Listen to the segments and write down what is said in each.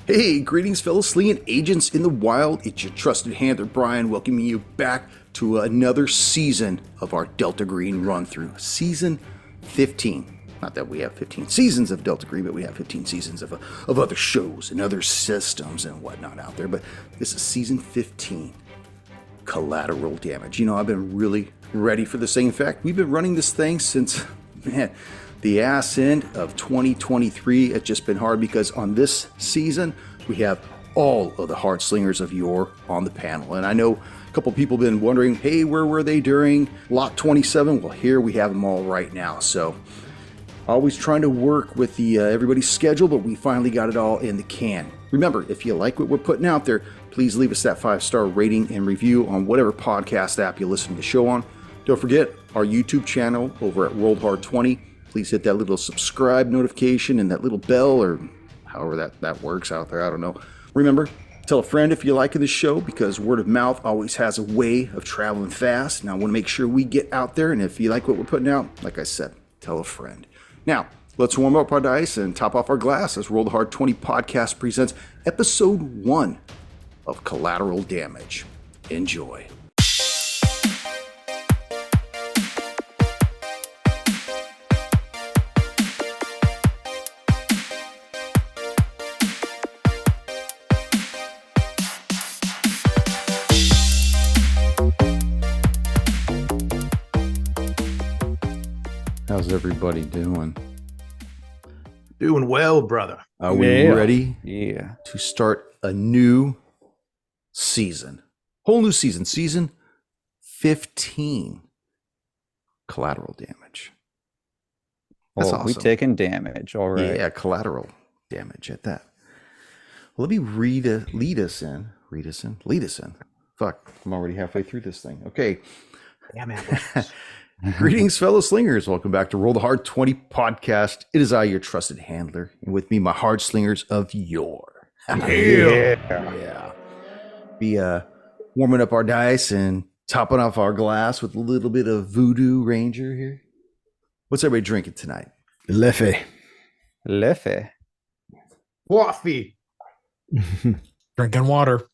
Hey, greetings, fellow slinging agents in the wild. It's your trusted handler, Brian, welcoming you back to another season of our Delta Green run-through. Season 15. Not that we have 15 seasons of Delta Green, but we have 15 seasons of other shows and other systems and whatnot out there. But this is season 15, Collateral Damage. You know, I've been really ready for this thing. In fact, we've been running this thing since, the ass end of 2023. It's just been hard because on this season, we have all of the hard slingers of yore on the panel. And I know a couple people have been wondering, hey, where were they during Lot 27? Well, here we have them all right now. So always trying to work with the everybody's schedule, but we finally got it all in the can. Remember, if you like what we're putting out there, please leave us that 5-star rating and review on whatever podcast app you listen to the show on. Don't forget our YouTube channel over at Rolled Hard 20. Please hit that little subscribe notification and that little bell, or however that works out there. I don't know. Remember, tell a friend if you like this show, because word of mouth always has a way of traveling fast. And I want to make sure we get out there. And if you like what we're putting out, like I said, tell a friend. Now, let's warm up our dice and top off our glass as Roll the Hard 20 podcast presents episode 1 of Collateral Damage. Enjoy. How's everybody doing? Doing well, brother. Are we ready to start a new season? Whole new season. Season 15. Collateral Damage. That's awesome. We taking damage. All right. Yeah, collateral damage at that. Well, let me lead us in. Fuck, I'm already halfway through this thing. Okay. Damn it. Greetings, fellow slingers. Welcome back to Roll the Hard 20 podcast. It is I, your trusted handler, and with me, my hard slingers of yore. Yeah. Be warming up our dice and topping off our glass with a little bit of Voodoo Ranger here. What's everybody drinking tonight? Leffe. Coffee. Drinking water.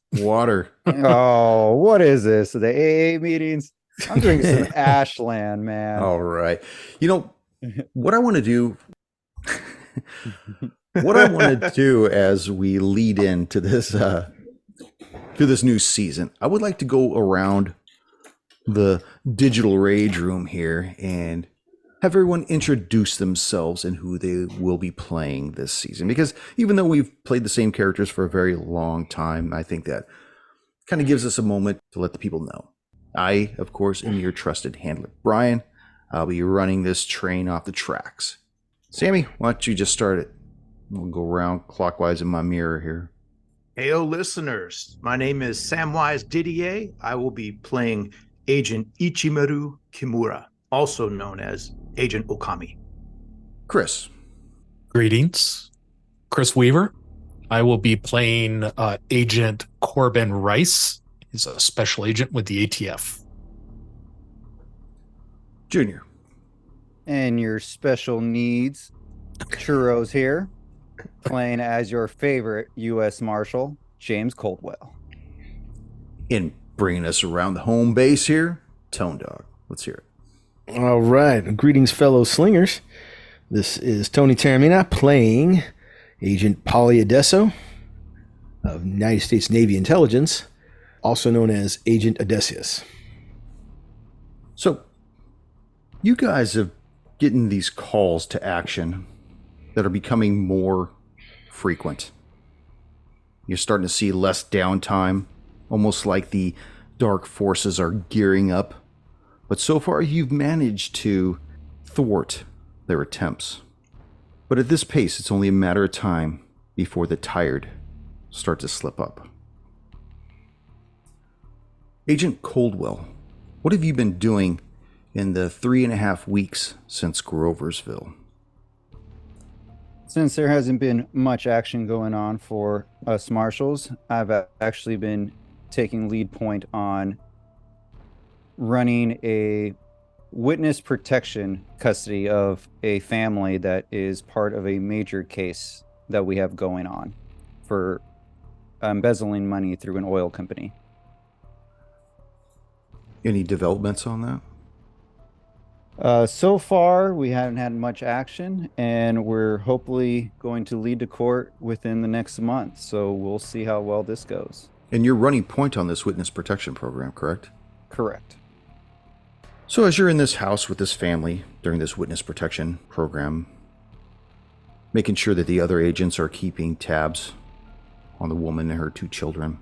Oh, what is this? The AA meetings? I'm drinking some Ashland, man. All right. You know, what I want to do, as we lead into this, to this new season, I would like to go around the digital rage room here and have everyone introduce themselves and who they will be playing this season. Because even though we've played the same characters for a very long time, I think that kind of gives us a moment to let the people know. I, of course, am your trusted handler, Brian. I'll be running this train off the tracks. Sammy, why don't you just start it? We'll go around clockwise in my mirror here. Heyo, listeners. My name is Samwise Didier. I will be playing Agent Ichimaru Kimura, also known as Agent Okami. Chris. Greetings. Chris Weaver. I will be playing Agent Corbin Rice. He's a special agent with the ATF. Junior. And your special needs, Churros here, playing as your favorite U.S. Marshal, James Coldwell. In bringing us around the home base here, Tone Dog. Let's hear it. All right. Greetings, fellow slingers. This is Tony Taramina playing Agent Polly Adesso of United States Navy Intelligence, also known as Agent Odysseus. So, you guys have getting these calls to action that are becoming more frequent. You're starting to see less downtime, almost like the dark forces are gearing up. But so far, you've managed to thwart their attempts. But at this pace, it's only a matter of time before the tired start to slip up. Agent Coldwell, what have you been doing in the 3.5 weeks since Groversville? Since there hasn't been much action going on for us marshals, I've actually been taking lead point on running a witness protection custody of a family that is part of a major case that we have going on for embezzling money through an oil company. Any developments on that? So far, we haven't had much action, and we're hopefully going to lead to court within the next month. So we'll see how well this goes. And you're running point on this witness protection program, correct? Correct. So as you're in this house with this family during this witness protection program, making sure that the other agents are keeping tabs on the woman and her 2 children,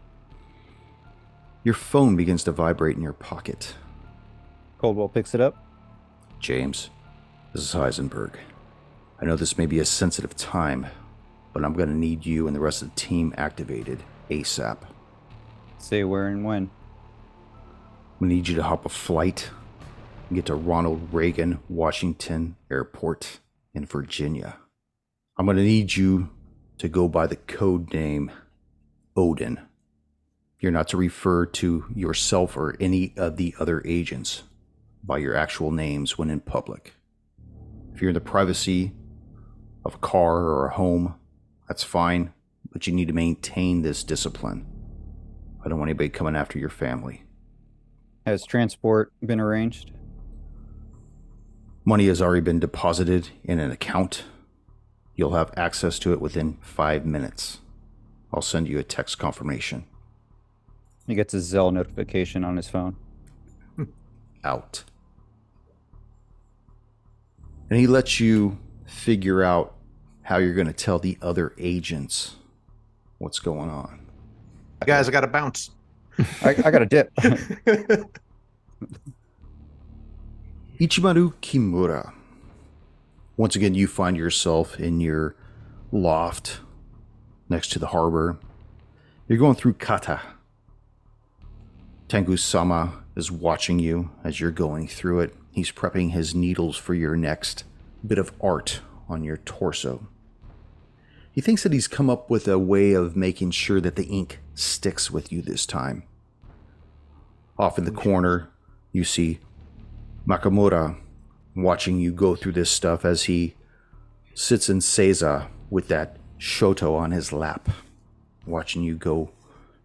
your phone begins to vibrate in your pocket. Coldwell picks it up. James, this is Heisenberg. I know this may be a sensitive time, but I'm going to need you and the rest of the team activated ASAP. Say where and when. We need you to hop a flight and get to Ronald Reagan Washington Airport in Virginia. I'm going to need you to go by the code name Odin. You're not to refer to yourself or any of the other agents by your actual names when in public. If you're in the privacy of a car or a home, that's fine, but you need to maintain this discipline. I don't want anybody coming after your family. Has transport been arranged? Money has already been deposited in an account. You'll have access to it within 5 minutes. I'll send you a text confirmation. He gets a Zelle notification on his phone. Out. And he lets you figure out how you're going to tell the other agents what's going on. Guys, I got to bounce. I got a dip. Ichimaru Kimura. Once again, you find yourself in your loft next to the harbor. You're going through kata. Tengu-sama is watching you as you're going through it. He's prepping his needles for your next bit of art on your torso. He thinks that he's come up with a way of making sure that the ink sticks with you this time. Off in the corner, you see Makamura watching you go through this stuff as he sits in seiza with that shoto on his lap, watching you go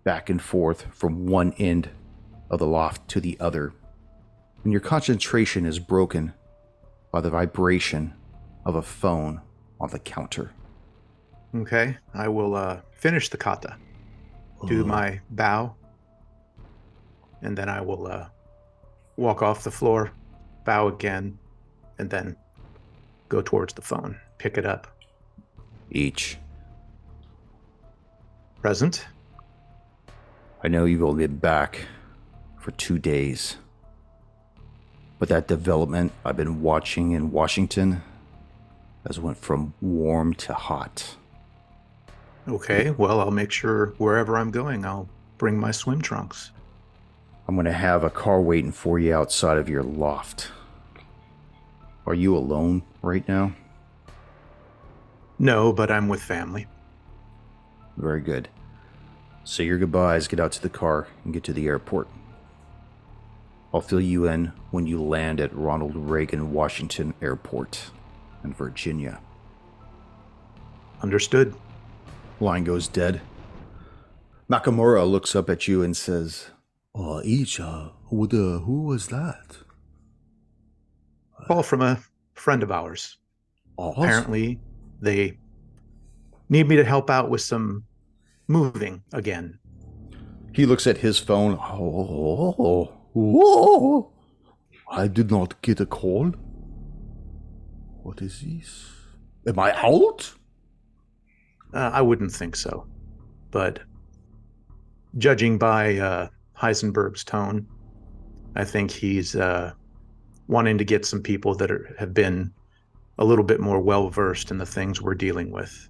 back and forth from one end of the loft to the other. And your concentration is broken by the vibration of a phone on the counter. Okay, I will finish the kata, do my bow, and then I will walk off the floor, bow again, and then go towards the phone, pick it up. Each. Present. I know you've only been back for 2 days, but that development I've been watching in Washington has went from warm to hot. Okay, well, I'll make sure wherever I'm going, I'll bring my swim trunks. I'm going to have a car waiting for you outside of your loft. Are you alone right now? No, but I'm with family. Very good. Say your goodbyes, get out to the car, and get to the airport. I'll fill you in when you land at Ronald Reagan Washington Airport in Virginia. Understood. Line goes dead. Nakamura looks up at you and says, who was that? Call from a friend of ours. Awesome. Apparently, they need me to help out with some moving again. He looks at his phone. Whoa. I did not get a call. What is this? Am I out? I wouldn't think so. But judging by Heisenberg's tone, I think he's wanting to get some people that have been a little bit more well-versed in the things we're dealing with.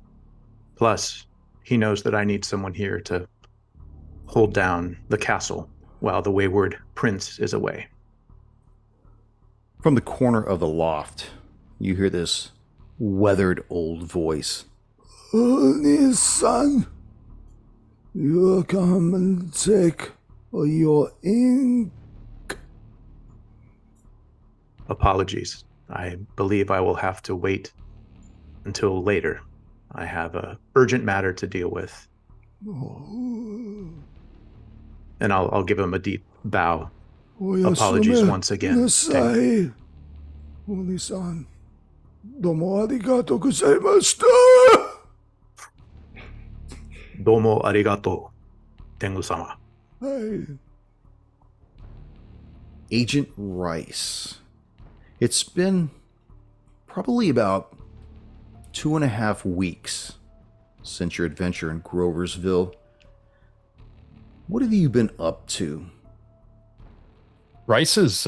Plus, he knows that I need someone here to hold down the castle while the wayward prince is away. From the corner of the loft, you hear this weathered old voice. His son, you come and take your ink. Apologies. I believe I will have to wait until later. I have a urgent matter to deal with. And I'll give him a deep bow. おやすみ Apologies once again. なさい。お兄さん、どうもありがとうございました。Domo arigato, Tengu-sama. Agent Rice. It's been probably about 2.5 weeks since your adventure in Groversville. What have you been up to? Rice has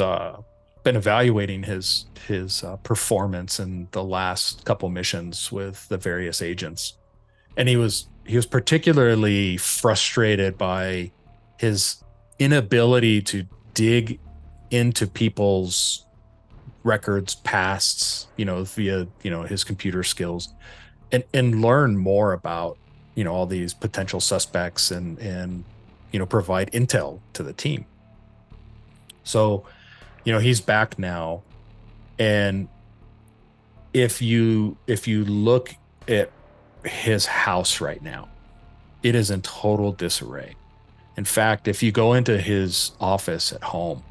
been evaluating his performance in the last couple missions with the various agents, and he was particularly frustrated by his inability to dig into people's records, pasts, via his computer skills, and learn more about all these potential suspects and provide intel to the team. So, he's back now. And if you look at his house right now, it is in total disarray. In fact, if you go into his office at home,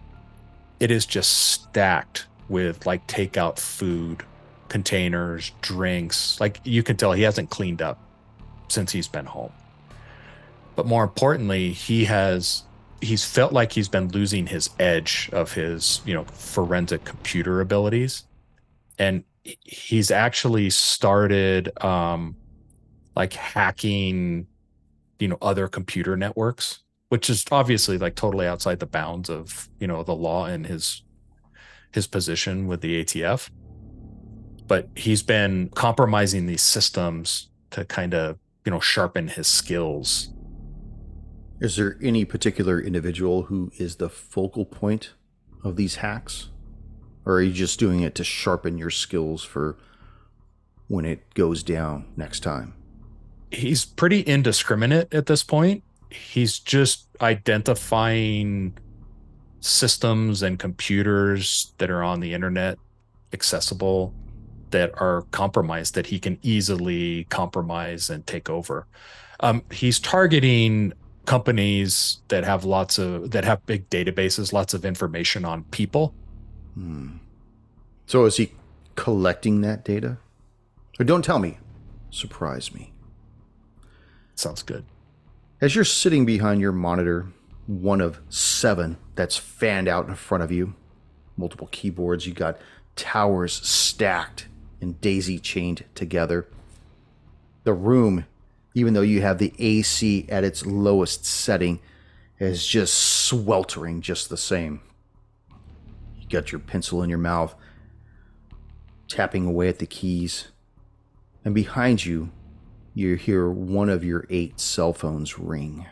it is just stacked with like takeout food, containers, drinks. Like you can tell he hasn't cleaned up since he's been home. But more importantly, he's felt like he's been losing his edge of his, forensic computer abilities. And he's actually started like hacking, other computer networks, which is obviously like totally outside the bounds of, the law and his position with the ATF. But he's been compromising these systems to kind of, sharpen his skills. Is there any particular individual who is the focal point of these hacks? Or are you just doing it to sharpen your skills for when it goes down next time? He's pretty indiscriminate at this point. He's just identifying systems and computers that are on the internet accessible that are compromised, that he can easily compromise and take over. He's targeting companies that have big databases, lots of information on people. So is he collecting that data? Or don't tell me. Surprise me. Sounds good. As you're sitting behind your monitor, one of 7 that's fanned out in front of you, multiple keyboards, you got towers stacked and daisy chained together. The room, even though you have the AC at its lowest setting, is just sweltering just the same. You got your pencil in your mouth, tapping away at the keys, and behind you, you hear one of your 8 cell phones ring.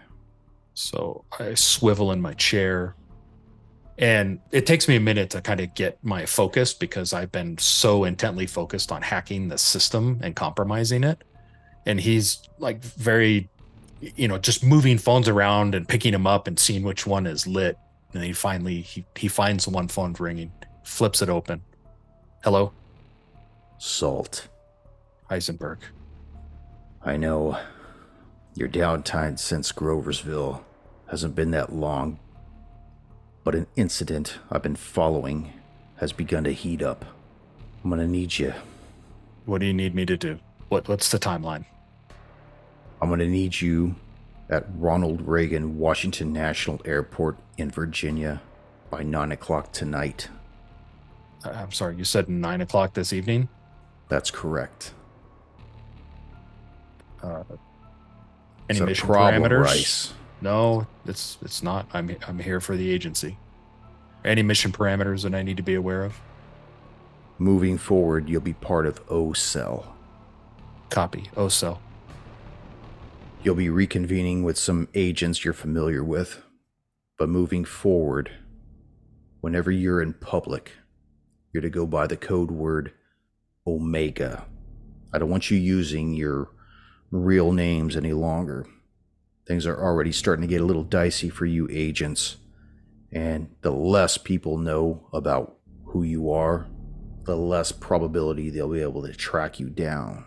So I swivel in my chair, and it takes me a minute to kind of get my focus because I've been so intently focused on hacking the system and compromising it. And he's like very, just moving phones around and picking them up and seeing which one is lit. And he finally, he finds the one phone ringing, flips it open. Hello? Salt. Heisenberg. I know. Your downtime since Groversville hasn't been that long, but an incident I've been following has begun to heat up. I'm gonna need you. What do you need me to do? What's the timeline? I'm gonna need you at Ronald Reagan Washington National Airport in Virginia by 9 o'clock tonight. I'm sorry, you said 9 o'clock this evening? That's correct. Any It's mission a problem, parameters? Rice. No, it's not. I'm here for the agency. Any mission parameters that I need to be aware of? Moving forward, you'll be part of O-Cell. Copy. OCEL. You'll be reconvening with some agents you're familiar with. But moving forward, whenever you're in public, you're to go by the code word Omega. I don't want you using your real names any longer. Things are already starting to get a little dicey for you agents. And the less people know about who you are, the less probability they'll be able to track you down.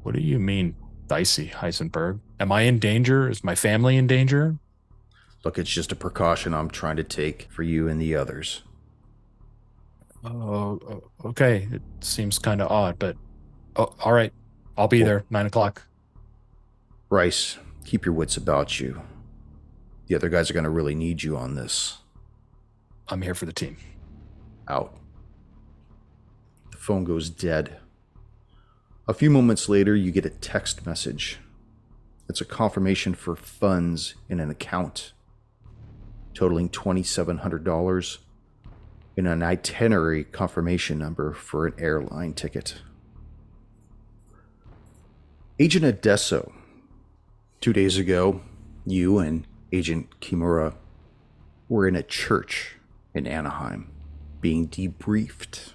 What do you mean dicey, Heisenberg. Am I in danger? Is my family in danger? Look, it's just a precaution I'm trying to take for you and the others. Oh, okay. It seems kind of odd, but all right. I'll be there, 9 o'clock. Bryce, keep your wits about you. The other guys are going to really need you on this. I'm here for the team. Out. The phone goes dead. A few moments later, you get a text message. It's a confirmation for funds in an account totaling $2,700 and an itinerary confirmation number for an airline ticket. Agent Adesso, 2 days ago, you and Agent Kimura were in a church in Anaheim being debriefed.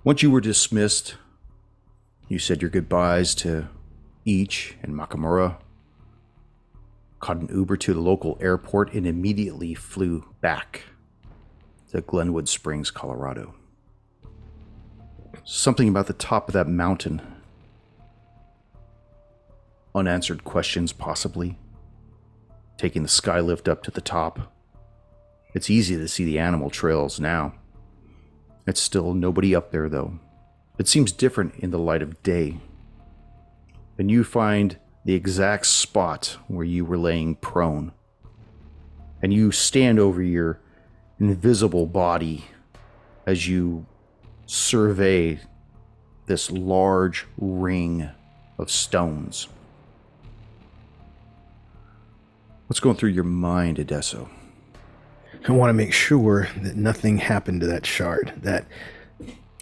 Once you were dismissed, you said your goodbyes to Ichi and Makamura, caught an Uber to the local airport, and immediately flew back to Glenwood Springs, Colorado. Something about the top of that mountain. Unanswered questions, possibly. Taking the skylift up to the top. It's easy to see the animal trails now. It's still nobody up there, though. It seems different in the light of day. And you find the exact spot where you were laying prone. And you stand over your invisible body as you survey this large ring of stones. What's going through your mind, Adesso? I want to make sure that nothing happened to that shard. That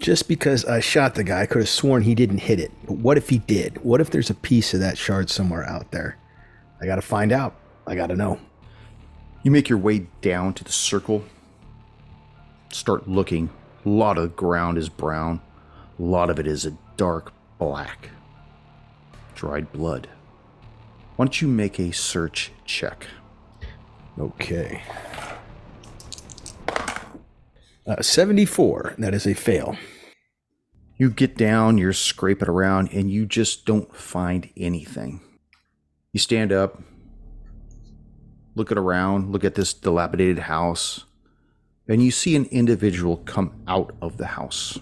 just because I shot the guy, I could have sworn he didn't hit it. But what if he did? What if there's a piece of that shard somewhere out there? I got to find out. I got to know. You make your way down to the circle. Start looking. A lot of the ground is brown. A lot of it is a dark black. Dried blood. Why don't you make a search check? Okay. 74. That is a fail. You get down, you're scraping around, and you just don't find anything. You stand up, looking around, look at this dilapidated house, and you see an individual come out of the house.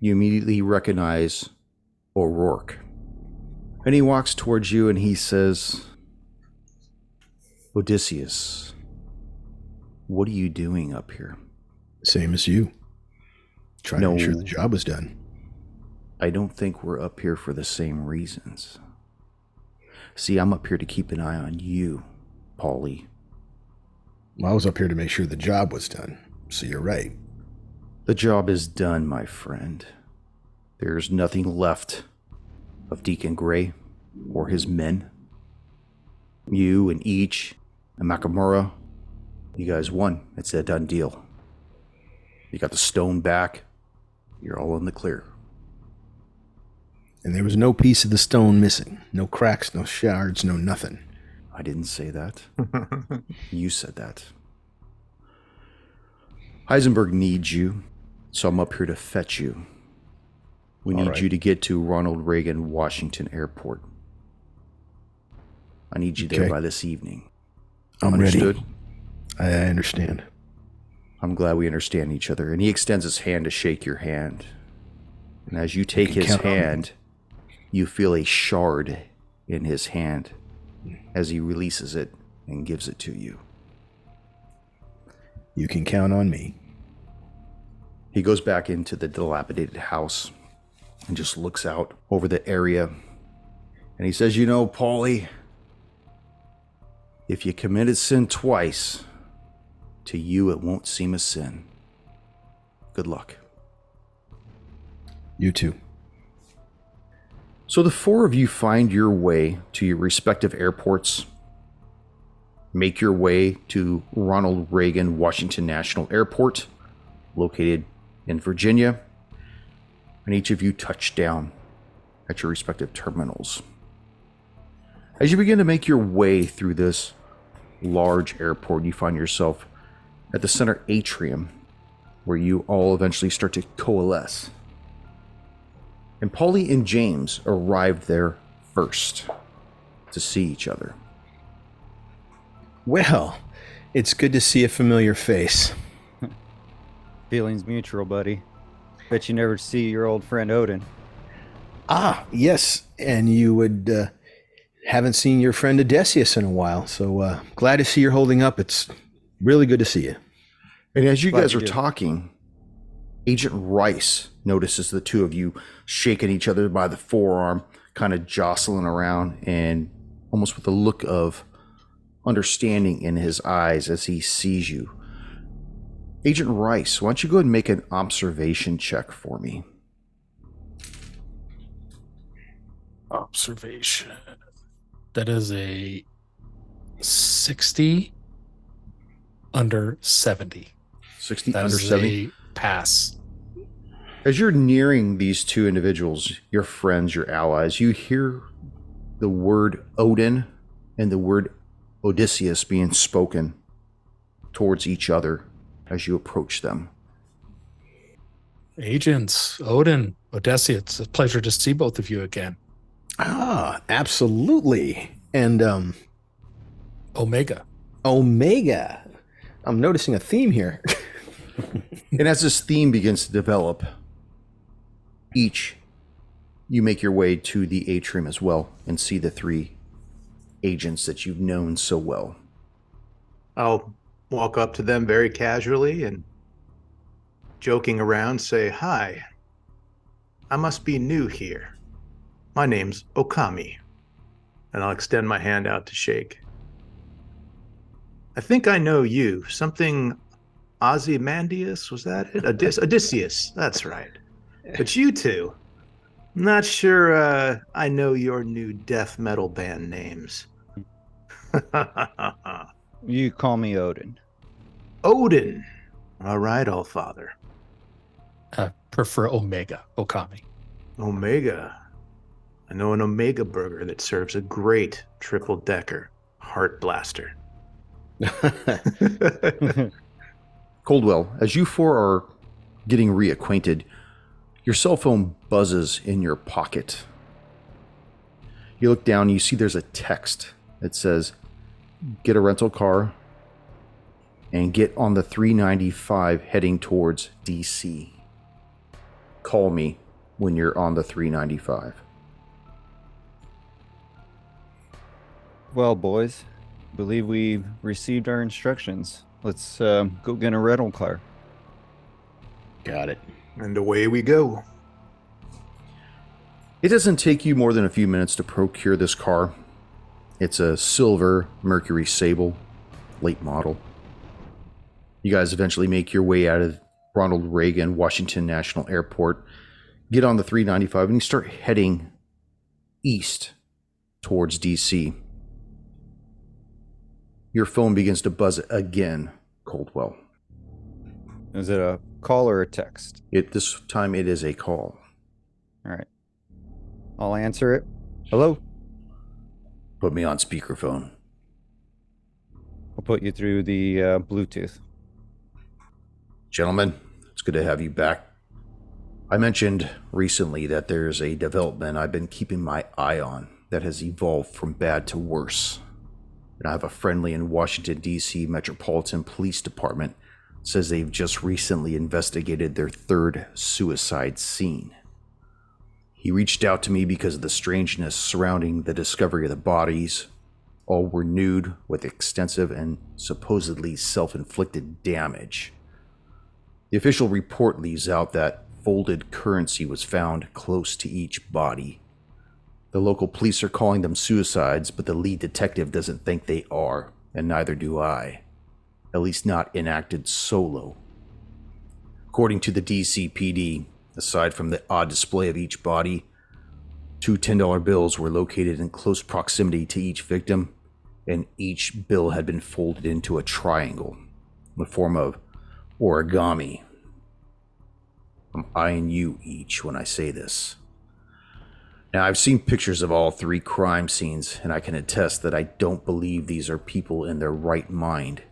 You immediately recognize O'Rourke. And he walks towards you and he says, Odysseus, what are you doing up here? Same as you. Trying to make sure the job was done. I don't think we're up here for the same reasons. See, I'm up here to keep an eye on you, Paulie. Well, I was up here to make sure the job was done. So you're right. The job is done, my friend. There's nothing left of Deacon Gray or his men. You and Ichi and Makamura, you guys won. It's a done deal. You got the stone back. You're all in the clear. And there was no piece of the stone missing. No cracks, no shards, no nothing. I didn't say that. You said that. Heisenberg needs you, so I'm up here to fetch you. We need you to get to Ronald Reagan Washington Airport. I need you there by this evening. I'm Understood? ready. I understand. I'm glad we understand each other. And he extends his hand to shake your hand. And as you take his hand, you feel a shard in his hand as he releases it and gives it to you. You can count on me. He goes back into the dilapidated house and just looks out over the area. And he says, you know, Paulie, if you committed sin twice, to you it won't seem a sin. Good luck. You too. So the four of you find your way to your respective airports. Make your way to Ronald Reagan Washington National Airport, located in Virginia. And each of you touch down at your respective terminals. As you begin to make your way through this large airport, you find yourself at the center atrium, where you all eventually start to coalesce. And Polly and James arrived there first to see each other. Well, it's good to see a familiar face. Feelings mutual, buddy. Bet you never see your old friend Odin. Ah, yes, and you would haven't seen your friend Odysseus in a while, so glad to see you're holding up. It's really good to see you. And as you Glad guys you are do. talking, Agent Rice notices the two of you shaking each other by the forearm, kind of jostling around, and almost with a look of understanding in his eyes as he sees you. Agent Rice, why don't you go ahead and make an observation check for me? Observation. That is a 60 under 70. 60 That under is 70? a pass. As you're nearing these two individuals, your friends, your allies, you hear the word Odin and the word Odysseus being spoken towards each other as you approach them. Agents, Odin, Odysseus, it's a pleasure to see both of you again. Ah, absolutely. And Omega. Omega. I'm noticing a theme here. And as this theme begins to develop, each you make your way to the atrium as well and see the three agents that you've known so well. I'll walk up to them very casually and joking around say, "Hi, I must be new here. My name's Okami." And I'll extend my hand out to shake. "I think I know you. Something Ozymandias, was that it? Odysseus, that's right. But you two, I'm not sure I know your new death metal band names." You call me Odin. Odin. All right, Allfather. Prefer Omega, Okami. Omega. I know an Omega burger that serves a great triple-decker heart blaster. Coldwell, as you four are getting reacquainted, your cell phone buzzes in your pocket. You look down, you see there's a text that says, "Get a rental car and get on the 395 heading towards DC. Call me when you're on the 395. Well, boys, believe we've received our instructions. Let's go get a rental car. Got it. And away we go. It doesn't take you more than a few minutes to procure this car. It's a silver Mercury Sable, late model. You guys eventually make your way out of Ronald Reagan Washington National Airport, get on the 395, and you start heading east towards DC. Your phone begins to buzz again, Coldwell. Is it a call or a text? This time it is a call. All right. I'll answer it. Hello? Put me on speakerphone. I'll put you through the Bluetooth. Gentlemen, it's good to have you back. I mentioned recently that there's a development I've been keeping my eye on that has evolved from bad to worse. And I have a friendly in Washington, D.C. Metropolitan Police Department says they've just recently investigated their third suicide scene. He reached out to me because of the strangeness surrounding the discovery of the bodies. All were nude with extensive and supposedly self-inflicted damage. The official report leaves out that folded currency was found close to each body. The local police are calling them suicides, but the lead detective doesn't think they are, and neither do I. At least not enacted solo. According to the DCPD, aside from the odd display of each body, 2 $10 bills were located in close proximity to each victim, and each bill had been folded into a triangle, in the form of origami. I'm eyeing you each when I say this. Now, I've seen pictures of all 3 crime scenes, and I can attest that I don't believe these are people in their right mind,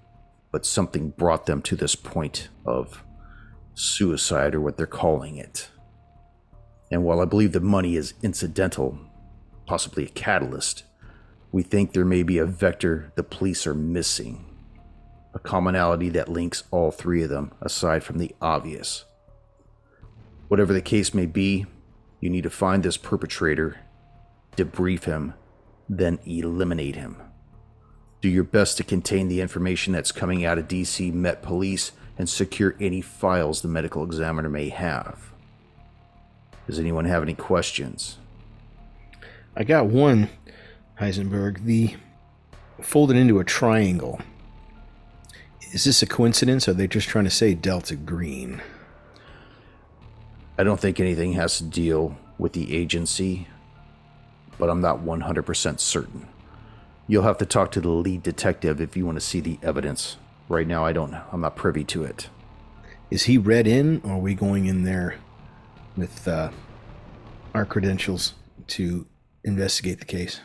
but something brought them to this point of suicide, or what they're calling it. And while I believe the money is incidental, possibly a catalyst, we think there may be a vector the police are missing. A commonality that links all three of them, aside from the obvious. Whatever the case may be, you need to find this perpetrator, debrief him, then eliminate him. Do your best to contain the information that's coming out of DC Met Police and secure any files the medical examiner may have. Does anyone have any questions? I got one, Heisenberg. The folded into a triangle. Is this a coincidence, or are they just trying to say Delta Green? I don't think anything has to deal with the agency, but I'm not 100% certain. You'll have to talk to the lead detective if you want to see the evidence. Right now, I'm not privy to it. Is he read in, or are we going in there with our credentials to investigate the case?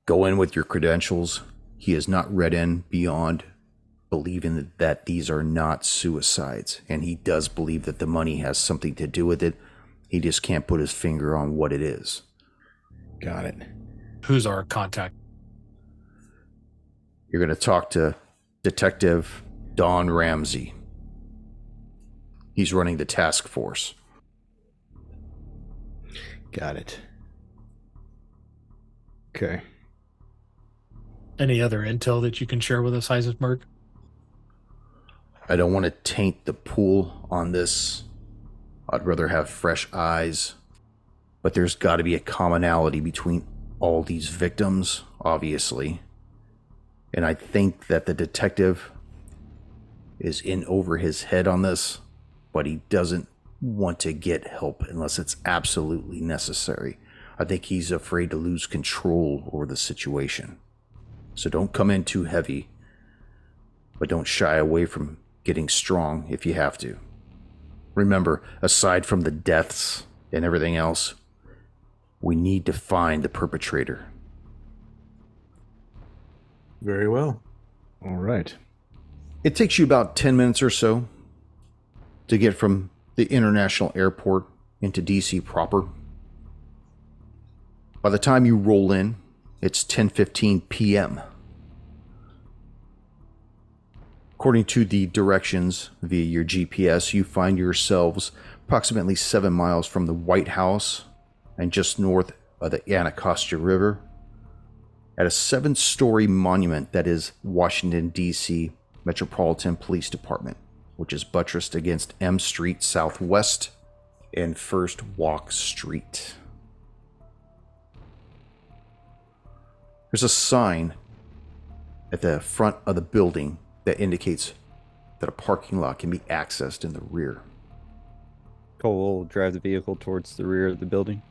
Go in with your credentials. He is not read in beyond believing that these are not suicides, and he does believe that the money has something to do with it. He just can't put his finger on what it is. Got it. Who's our contact? You're going to talk to Detective Don Ramsey. He's running the task force. Got it. Okay. Any other intel that you can share with us, Heisenberg? I don't want to taint the pool on this. I'd rather have fresh eyes. But there's got to be a commonality between all these victims, obviously. And I think that the detective is in over his head on this, but he doesn't want to get help unless it's absolutely necessary. I think he's afraid to lose control over the situation. So don't come in too heavy, but don't shy away from getting strong if you have to. Remember, aside from the deaths and everything else, we need to find the perpetrator. Very well. All right. It takes you about 10 minutes or so to get from the international airport into DC proper. By the time you roll in, it's 10:15 p.m. According to the directions via your GPS, you find yourselves approximately 7 miles from the White House and just north of the Anacostia River at a 7-story monument that is Washington, D.C. Metropolitan Police Department, which is buttressed against M Street Southwest and First Walk Street. There's a sign at the front of the building that indicates that a parking lot can be accessed in the rear. Cole will drive the vehicle towards the rear of the building.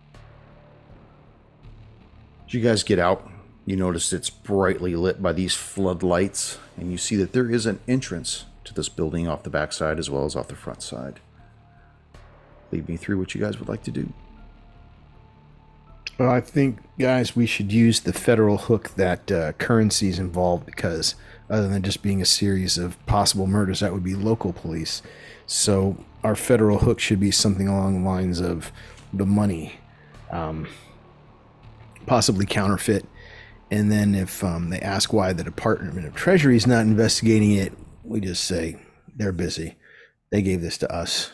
As you guys get out, you notice it's brightly lit by these floodlights, and you see that there is an entrance to this building off the backside as well as off the front side. Lead me through what you guys would like to do. Well, I think, guys, we should use the federal hook that currency is involved, because other than just being a series of possible murders, that would be local police. So our federal hook should be something along the lines of the money, possibly counterfeit. And then if they ask why the Department of Treasury is not investigating it, we just say they're busy. They gave this to us.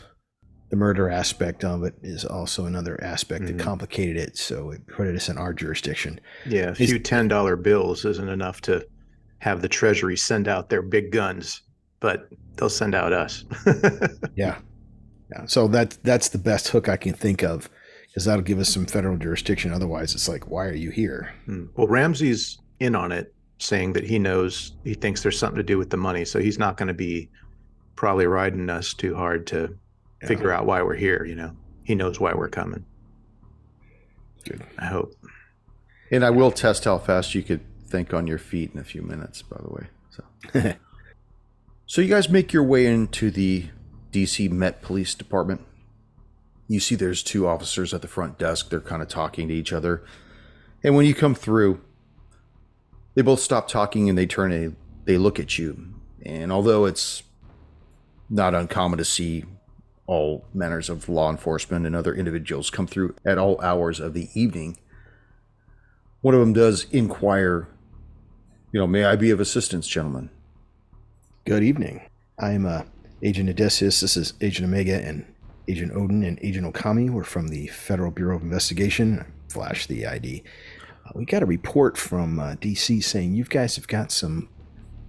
The murder aspect of it is also another aspect that complicated it, so it put us in our jurisdiction. Yeah, a few $10 bills isn't enough to have the Treasury send out their big guns, but they'll send out us. Yeah. So that's the best hook I can think of, because that'll give us some federal jurisdiction. Otherwise, it's like, why are you here? Well, Ramsey's in on it, saying that he thinks there's something to do with the money, so he's not going to be probably riding us too hard to figure out why we're here. He knows why we're coming. Good. I hope. And I will test how fast you could think on your feet in a few minutes, by the way. So you guys make your way into the DC Met Police Department. You see there's 2 officers at the front desk. They're kind of talking to each other. And when you come through, they both stop talking and they look at you. And although it's not uncommon to see all manners of law enforcement and other individuals come through at all hours of the evening. One of them does inquire, may I be of assistance, gentlemen? Good evening. I'm Agent Odysseus. This is Agent Omega and Agent Odin and Agent Okami. We're from the Federal Bureau of Investigation. Flash the ID. We got a report from DC saying you guys have got some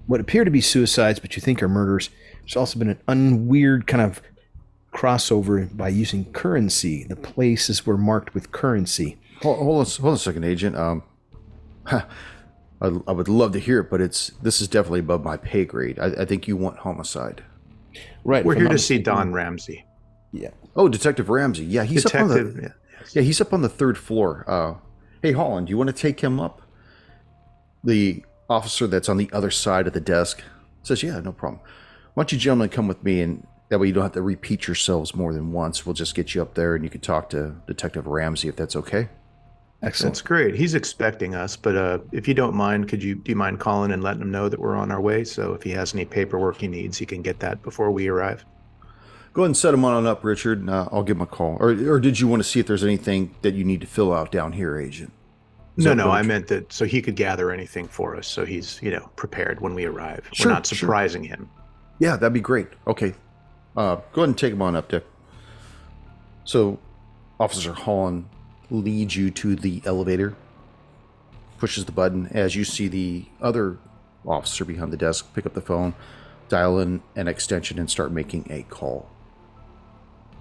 what appear to be suicides, but you think are murders. There's also been an unweird kind of crossover by using currency. The places were marked with currency. Hold on a second, Agent. I would love to hear it, but this is definitely above my pay grade. I think you want homicide. Right. We're here to see Don Ramsey. Yeah. Oh, Detective Ramsey. Yeah, he's up on the he's up on the third floor. Hey, Holland, do you want to take him up? The officer that's on the other side of the desk says, yeah, no problem. Why don't you gentlemen come with me, and that way you don't have to repeat yourselves more than once. We'll just get you up there and you can talk to Detective Ramsey if that's okay. Excellent. That's great. He's expecting us, but if you don't mind, do you mind calling and letting him know that we're on our way? So if he has any paperwork he needs, he can get that before we arrive. Go ahead and set him on up, Richard, and I'll give him a call. Or did you want to see if there's anything that you need to fill out down here, Agent? No, I meant that so he could gather anything for us, so he's prepared when we arrive. We're not surprising him. Yeah, that'd be great. Okay, go ahead and take him on up, Dick. So, Officer Holland leads you to the elevator, pushes the button as you see the other officer behind the desk pick up the phone, dial in an extension, and start making a call.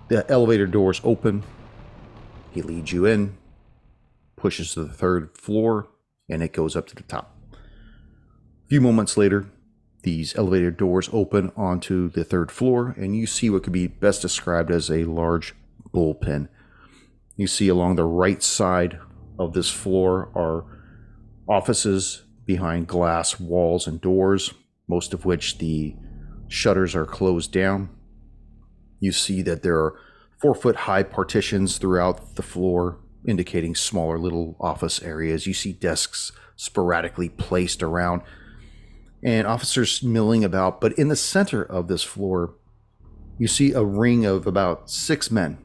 The elevator doors open. He leads you in, pushes to the third floor, and it goes up to the top. A few moments later, these elevator doors open onto the third floor, and you see what could be best described as a large bullpen. You see along the right side of this floor are offices behind glass walls and doors, most of which the shutters are closed down. You see that there are 4-foot-high partitions throughout the floor, indicating smaller little office areas. You see desks sporadically placed around and officers milling about. But in the center of this floor, you see a ring of about 6 men,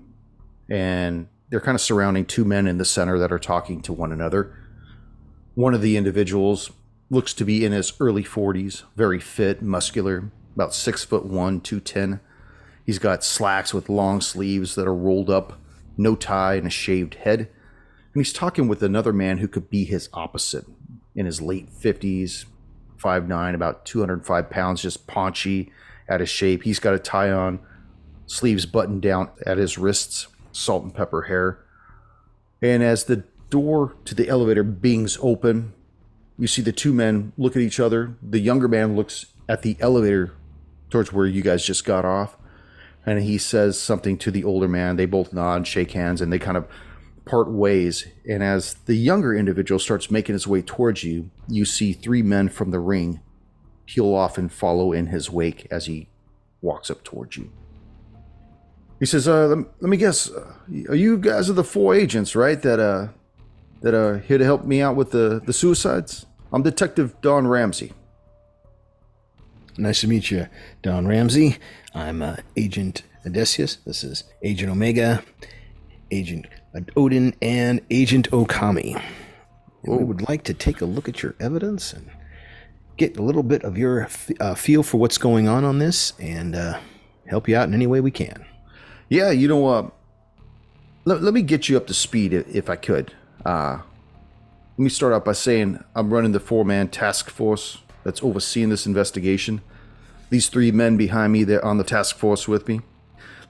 and they're kind of surrounding 2 men in the center that are talking to one another. One of the individuals looks to be in his early 40s, very fit, muscular, about 6'1", 210. He's got slacks with long sleeves that are rolled up, no tie, and a shaved head. And he's talking with another man who could be his opposite, in his late 50s, 5'9", about 205 pounds, just paunchy, out of shape. He's got a tie on, sleeves buttoned down at his wrists, salt and pepper hair. And as the door to the elevator bings open, you see the 2 men look at each other. The younger man looks at the elevator towards where you guys just got off, and he says something to the older man. They both nod, shake hands, and they kind of part ways. And as the younger individual starts making his way towards you, you see 3 men from the ring peel off and follow in his wake as he walks up towards you. He says, let me guess, are you guys are the 4 agents, right, that are here to help me out with the suicides? I'm Detective Don Ramsey. Nice to meet you, Don Ramsey. I'm Agent Odysseus. This is Agent Omega, Agent Odin, and Agent Okami. And we would like to take a look at your evidence and get a little bit of your feel for what's going on this, and help you out in any way we can. Yeah, let me get you up to speed if I could. Let me start out by saying I'm running the 4-man task force that's overseeing this investigation. These 3 men behind me, they're on the task force with me.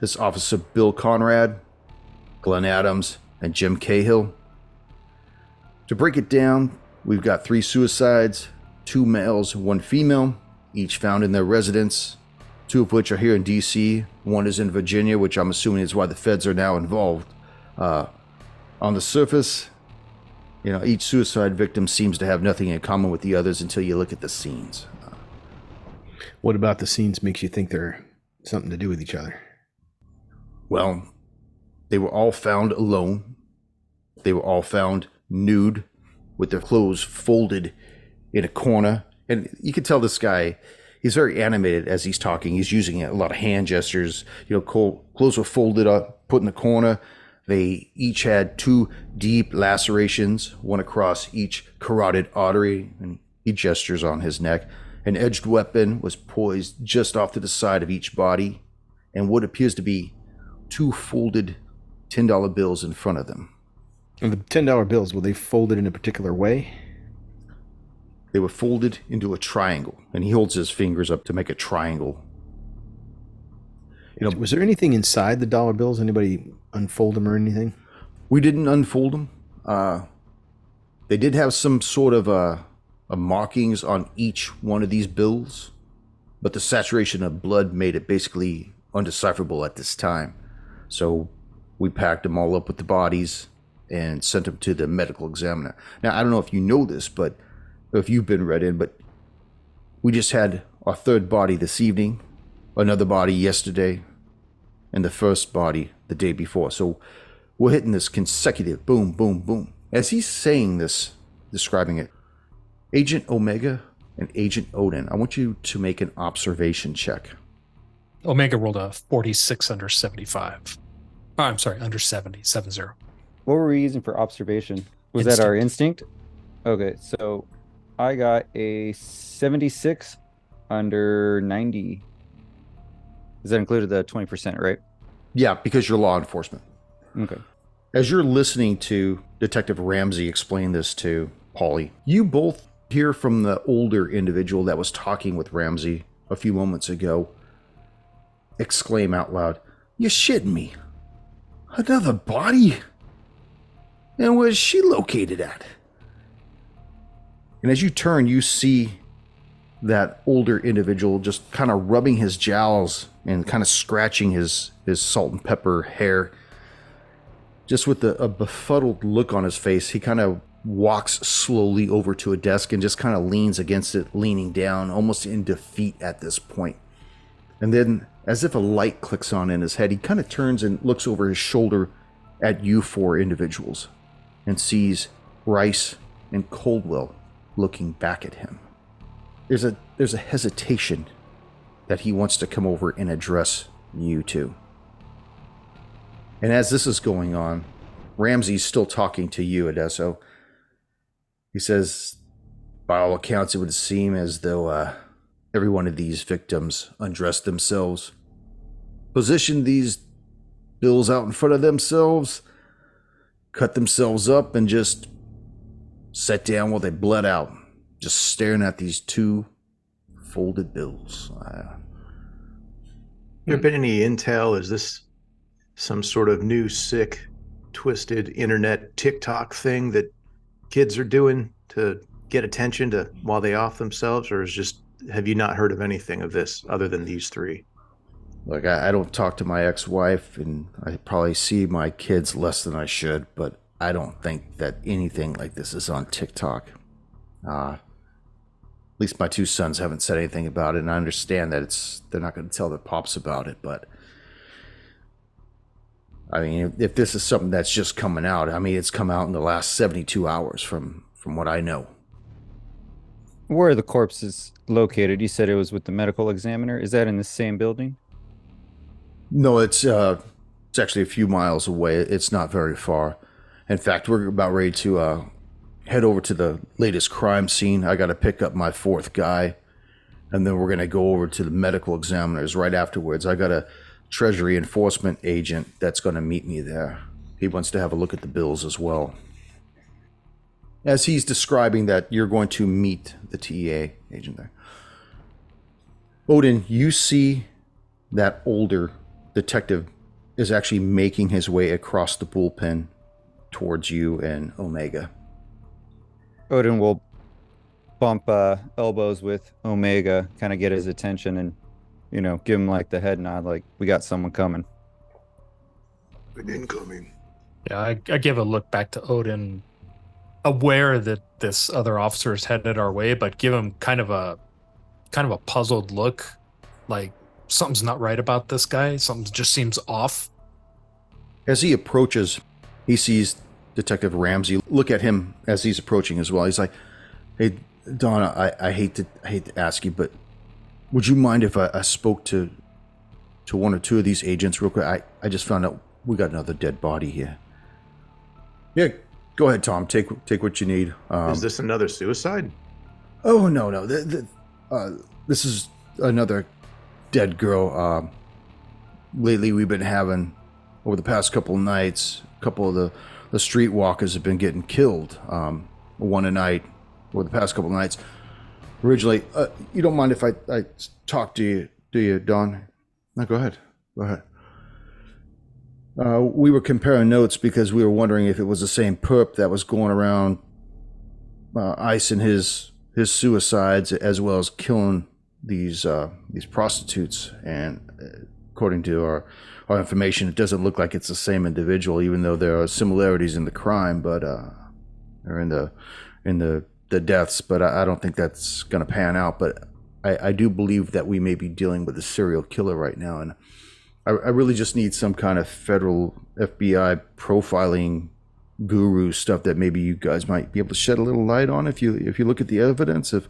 This Officer Bill Conrad, Glenn Adams, and Jim Cahill. To break it down, we've got 3 suicides, 2 males, 1 female, each found in their residence, 2 of which are here in DC. 1 is in Virginia, which I'm assuming is why the feds are now involved. On the surface, each suicide victim seems to have nothing in common with the others until you look at the scenes. What about the scenes makes you think they're something to do with each other? Well, they were all found alone. They were all found nude with their clothes folded in a corner. And you could tell this guy, He's very animated as he's talking. He's using a lot of hand gestures. Clothes were folded up, put in the corner. They each had 2 deep lacerations, one across each carotid artery, and he gestures on his neck. An edged weapon was poised just off to the side of each body, and what appears to be 2 folded $10 bills in front of them. And the $10 bills, were they folded in a particular way? They were folded into a triangle, and he holds his fingers up to make a triangle. Was there anything inside the dollar bills? Anybody unfold them or anything? We didn't unfold them. They did have some sort of markings on each one of these bills, but the saturation of blood made it basically undecipherable at this time. So we packed them all up with the bodies and sent them to the medical examiner. Now, I don't know if you know this, but if you've been read in, but we just had our 3rd body this evening, another body yesterday, and the first body the day before. So we're hitting this consecutive boom, boom, boom. As he's saying this, describing it, Agent Omega and Agent Odin, I want you to make an observation check. Omega rolled a 46 under 75. Oh, I'm sorry, under 70, 70. What were we using for observation? Was Instinct. that our instinct? Okay, so I got a 76 under 90. Is that included the 20%, right? Yeah, because you're law enforcement. Okay. As you're listening to Detective Ramsey explain this to Paulie, you both hear from the older individual that was talking with Ramsey a few moments ago exclaim out loud, "You're shitting me. Another body? And where's she located at?" And as you turn, you see that older individual just kind of rubbing his jowls and kind of scratching his salt and pepper hair. Just with a befuddled look on his face, he kind of walks slowly over to a desk and just kind of leans against it, leaning down, almost in defeat at this point. And then, as if a light clicks on in his head, he kind of turns and looks over his shoulder at you 4 individuals and sees Rice and Coldwell looking back at him. There's a hesitation that he wants to come over and address you 2. And as this is going on, Ramsey's still talking to you, Adesso. He says, by all accounts, it would seem as though every one of these victims undressed themselves, positioned these bills out in front of themselves, cut themselves up, and just sat down while they bled out, just staring at these 2 folded bills. There been any intel? Is this some sort of new, sick, twisted internet TikTok thing that kids are doing to get attention to while they off themselves, or have you not heard of anything of this other than these 3? Look, I don't talk to my ex-wife, and I probably see my kids less than I should, but I don't think that anything like this is on TikTok. At least my 2 sons haven't said anything about it, and I understand that they're not going to tell their pops about it, but I mean, if this is something that's just coming out, I mean, it's come out in the last 72 hours from what I know. Where are the corpses located? You said it was with the medical examiner. Is that in the same building? No, it's actually a few miles away. It's not very far. In fact, we're about ready to head over to the latest crime scene. I got to pick up my 4th guy, and then we're going to go over to the medical examiners right afterwards. I got a Treasury enforcement agent that's going to meet me there. He wants to have a look at the bills as well. As he's describing that, you're going to meet the TEA agent there. Odin, you see that older detective is actually making his way across the bullpen towards you and Omega. Odin will bump elbows with Omega, kind of get his attention and, give him like the head nod, like we got someone coming. Incoming. Yeah, I give a look back to Odin, aware that this other officer is headed our way, but give him kind of a puzzled look, like something's not right about this guy. Something just seems off. As he approaches, he sees Detective Ramsey look at him as he's approaching as well. He's like, "Hey, Donna, I hate to ask you, but Would you mind if I spoke to one or two of these agents real quick? I just found out we got another dead body here. Yeah, go ahead, Tom. Take what you need. Is this another suicide? Oh, no. This is another dead girl. Lately, we've been having, over the past couple of nights, a couple of the streetwalkers have been getting killed. One a night over the past couple of nights. Originally, you don't mind if I talk to you, do you, Don? No, go ahead. We were comparing notes because we were wondering if it was the same perp that was going around icing his suicides as well as killing these prostitutes. And according to our information, it doesn't look like it's the same individual, even though there are similarities in the crime, but or in the deaths. But I don't think that's going to pan out. But I do believe that we may be dealing with a serial killer right now, and I really just need some kind of federal FBI profiling guru stuff that maybe you guys might be able to shed a little light on if you look at the evidence. If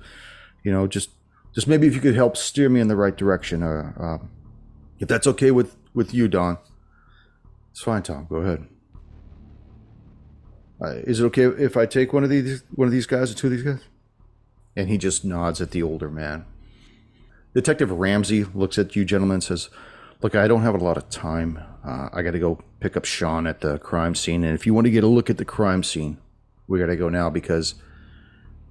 just maybe if you could help steer me in the right direction, or if that's okay with you, Don. It's fine, Tom. Go ahead. Is it okay if I take one of these guys or two of these guys? And he just nods at the older man. Detective Ramsey looks at you gentlemen and says, "Look, I don't have a lot of time. I got to go pick up Sean at the crime scene. And if you want to get a look at the crime scene, we got to go now because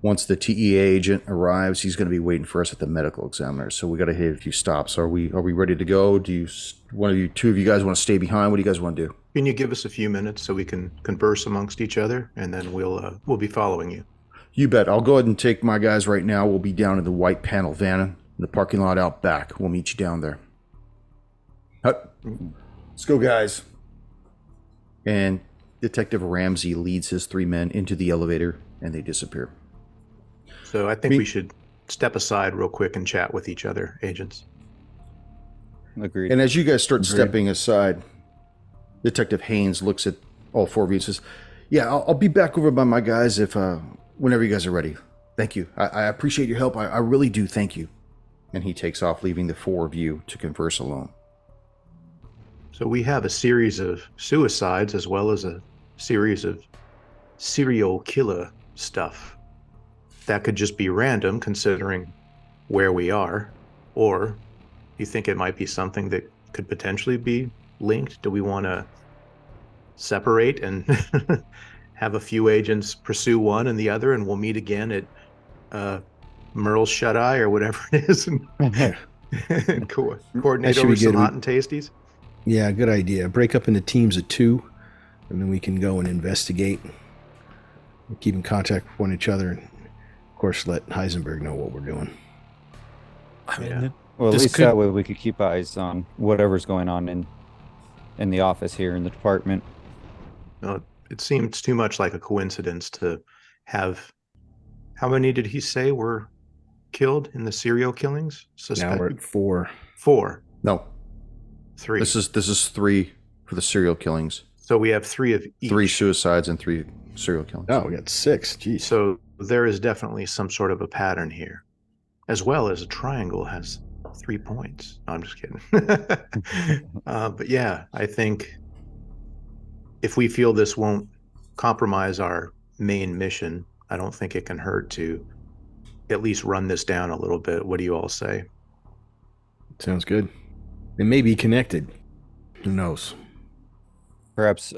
once the TEA agent arrives, he's going to be waiting for us at the medical examiner. So we got to hit a few stops. Are we ready to go? Do two of you guys want to stay behind? What do you guys want to do? Can you give us a few minutes so we can converse amongst each other, and then we'll be following you? You bet. I'll go ahead and take my guys right now. We'll be down in the white panel van in the parking lot out back. We'll meet you down there. Let's go, guys." And Detective Ramsey leads his three men into the elevator, and they disappear. So I think we should step aside real quick and chat with each other, agents. Agreed. And as you guys start stepping aside, Detective Haynes looks at all four of you and says, "Yeah, I'll be back over by my guys if whenever you guys are ready. Thank you. I appreciate your help. I really do. Thank you." And he takes off, leaving the four of you to converse alone. So we have a series of suicides as well as a series of serial killer stuff. That could just be random considering where we are, or you think it might be something that could potentially be linked? Do we want to separate and have a few agents pursue one and the other, and we'll meet again at Merle's Shut Eye or whatever it is, and coordinate over some hot and tasties? Yeah, good idea. Break up into teams of two, and then we can go and investigate. Keep in contact with each other, and of course, let Heisenberg know what we're doing. I mean, Well, at least that way we could keep eyes on whatever's going on in the office here in the department. No, it seems too much like a coincidence to have. How many did he say were killed in the serial killings? Now we're at 4. 4. No. 3. This is 3 for the serial killings. So we have 3 of each. 3 suicides and 3 serial killings. Oh, we got 6. Jeez. So there is definitely some sort of a pattern here, as well as a triangle has 3 points. No, I'm just kidding. But yeah, I think if we feel this won't compromise our main mission, I don't think it can hurt to at least run this down a little bit. What do you all say? Sounds good. They may be connected. Who knows? Perhaps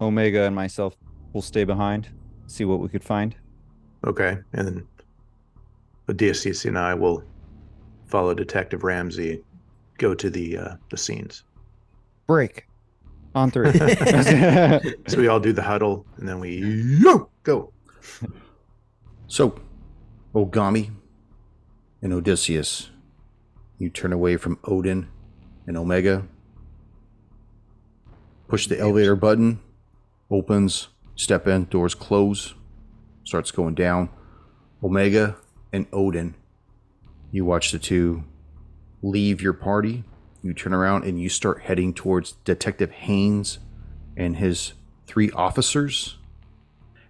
Omega and myself will stay behind, see what we could find. Okay, and then Odysseus and I will follow Detective Ramsey, go to the scenes. Break. On 3. So we all do the huddle, and then we go. So, Ogami and Odysseus, you turn away from Odin and Omega. Push the elevator button, opens, step in, doors close, starts going down. Omega and Odin, you watch the two leave your party. You turn around and you start heading towards Detective Haynes and his 3 officers.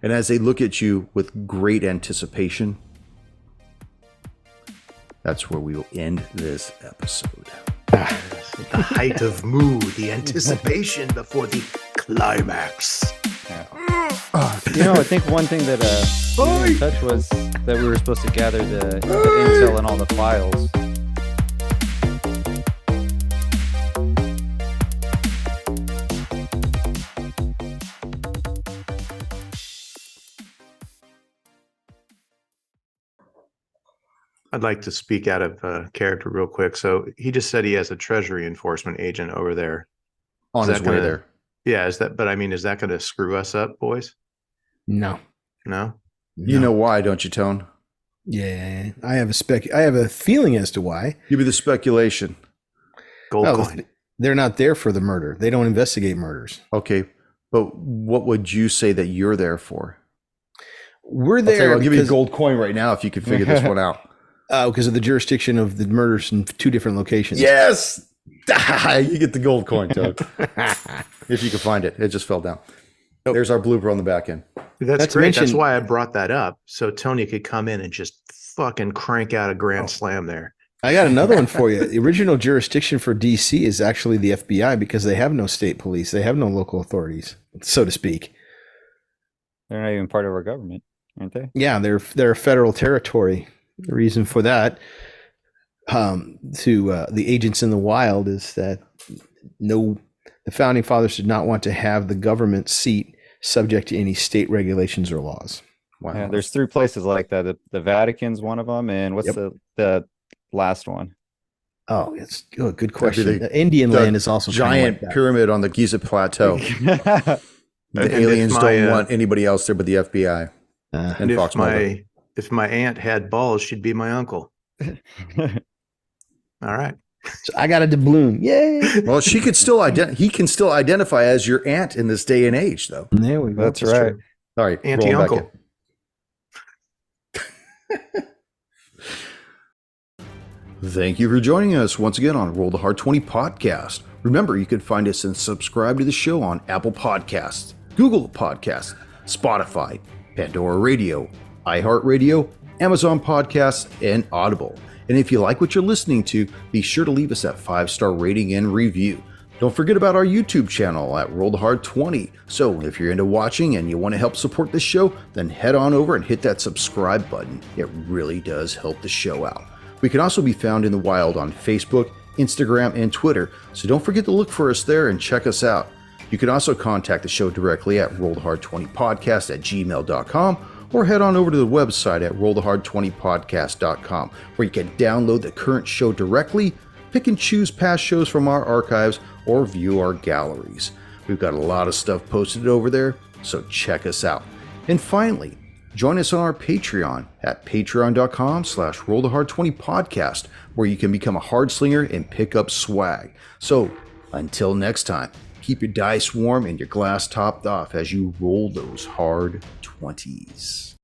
And as they look at you with great anticipation, that's where we will end this episode. The height of mood, the anticipation before the climax. I think one thing that we didn't touch was that we were supposed to gather the intel and all the files. I'd like to speak out of character real quick. So he just said he has a Treasury enforcement agent over there. On his way there. Yeah, is that going to screw us up, boys? No. No? You know why, don't you, Tone? Yeah, I have a feeling as to why. Give me the speculation. Gold coin. They're not there for the murder. They don't investigate murders. Okay, but what would you say that you're there for? We're there. I'll give you a gold coin right now if you could figure this one out. Because of the jurisdiction of the murders in 2 different locations. Yes! You get the gold coin, Toad. If you can find it. It just fell down. There's our blooper on the back end. That's great. That's why I brought that up. So Tony could come in and just fucking crank out a grand slam there. I got another one for you. The original jurisdiction for DC is actually the FBI because they have no state police. They have no local authorities, so to speak. They're not even part of our government, aren't they? Yeah, they're a federal territory. The reason for that to the agents in the wild is that the founding fathers did not want to have the government seat subject to any state regulations or laws. Wow. Yeah, there's 3 places like that. The Vatican's one of them, and what's the last one? Oh, it's good question. Indian land is also giant like pyramid on the Giza Plateau. The aliens don't want anybody else there but the FBI and Fox Mulder. If my aunt had balls, she'd be my uncle. All right. So I got a doubloon. Yay! Well, he can still identify as your aunt in this day and age, though. There we go. That's right. True. All right, auntie uncle. Thank you for joining us once again on Roll the Hard 20 podcast. Remember, you can find us and subscribe to the show on Apple Podcasts, Google Podcasts, Spotify, Pandora Radio, iHeart Radio, Amazon Podcasts, and Audible. And if you like what you're listening to, be sure to leave us that 5-star rating and review. Don't forget about our YouTube channel at Roll the Hard 20. So if you're into watching and you want to help support this show, then head on over and hit that subscribe button. It really does help the show out. We can also be found in the wild on Facebook, Instagram, and Twitter, so don't forget to look for us there and check us out. You can also contact the show directly at rollthehard20podcast@gmail.com or head on over to the website at rollthehard20podcast.com where you can download the current show directly, pick and choose past shows from our archives, or view our galleries. We've got a lot of stuff posted over there, so check us out. And finally, join us on our Patreon at patreon.com/rollthehard20podcast where you can become a hard slinger and pick up swag. So until next time, keep your dice warm and your glass topped off as you roll those hard 20s.